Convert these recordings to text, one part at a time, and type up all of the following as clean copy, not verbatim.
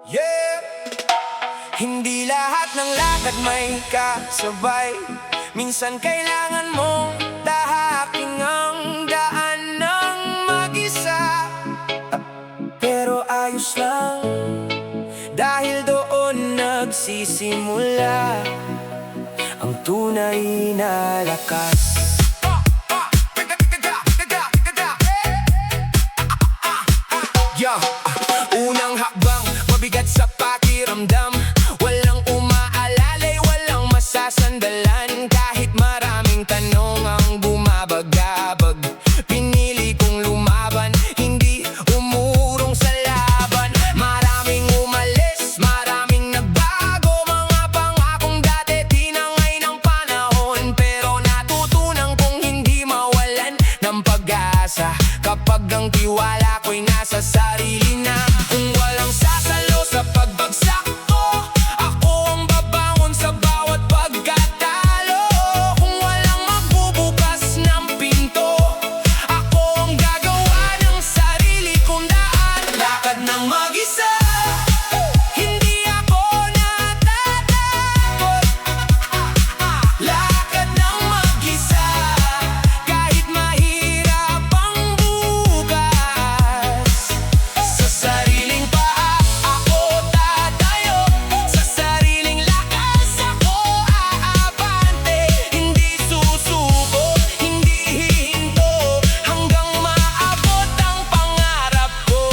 Yeah! Hindi lahat ng lakad may kasabay. Minsan kailangan mong tahaking ang daan ng mag-isa. Pero ayos lang, dahil doon nagsisimula ang tunay na lakas. Unang hakbang, mabigat sa pakiramdam. Walang umaalalay, walang masasandalan. Kahit maraming tanong ang bumabagabag, pinili kong lumaban, hindi umurong sa laban. Maraming umalis, maraming nagbago. Mga pangakong dati tinangay ng panahon. Pero natutunan kong hindi mawalan ng pag-asa kapag ang tiwala ko'y nasa sarili na. Kung walang sasalo sa pagbagsak ko, ako ang babangon sa bawat pagkatalo. Kung walang magbubukas ng pinto, ako ang gagawa ng sarili kong daan. Lakad ng mag-isa, hindi ako natatakot. Lakad ng mag-isa, kahit mahirap ang bukas. Sa sariling paa ako tatayo, sa sariling lakas ako aabante. Hindi susuko, hindi hihinto, hanggang maabot ang pangarap ko.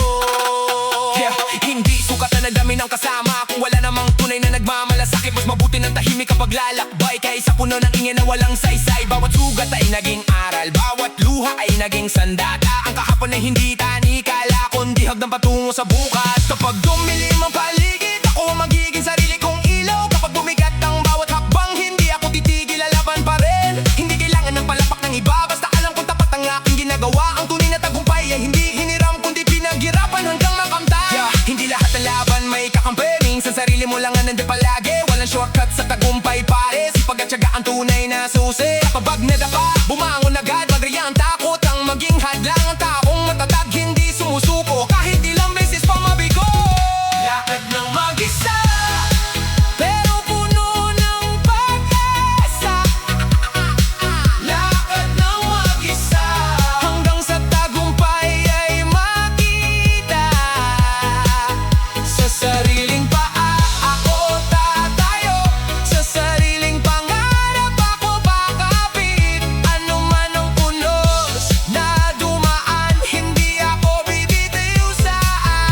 Hindi sukat na nagdami ng kasama kung wala namang tunay na nagmamalasakit. Mas mabuti ng tahimik kapag lalakbay kaysa puno ng ingay na walang saysay. Bawat sugat ay naging aral, bawat luha ay naging sandata. Ang kahapon ay hindi tanikala, kundi hagdan patungo sa bukas. Kapag dumilim ang paligid, ako ang magiging sarili kong ilaw. Kapag bumigat ang bawat hakbang, hindi ako titigil, lalaban pa rin. Hindi kailangan ng palapak ng iba, basta alam kong tapat ang aking ginagawa. Ang tunay na tagumpay ay hindi hiniram, kundi pinaghirapan hanggang makamtan. Hindi lahat ng laban may kakampi, minsan sarili mo lang ang nandun palagi. Walang shortcut sa tagumpay pare, sipag at tiyaga ang tunay na susi. Kapag nadapa, bumangon agad, magraya ang takot ang maging hadlang. Ang taong matatag, hindi sumusuko kahit ilang beses pa mabigo. Lakad ng mag-isa, pero puno ng pag-asa. Lakad ng mag-isa, hanggang sa tagumpay ay makita. Sa sariling paa ako tatayo, sa sariling pangarap ako kakapit. Ano man ang punos na dumaan, hindi ako bibitiw sa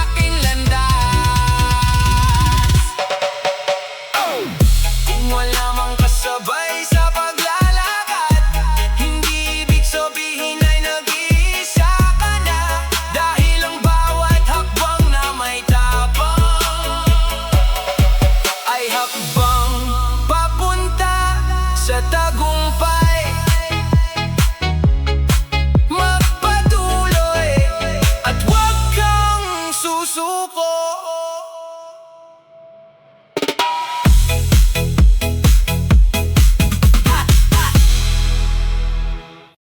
aking landas. Kung wala mang kasabay sa paglalakad, hindi ibig sabihin ay nag-iisa ka na. Dahil ang bawat hakbang na may tapang ay hakbang papunta sa tagumpay. Magpatuloy at huwag kang susuko.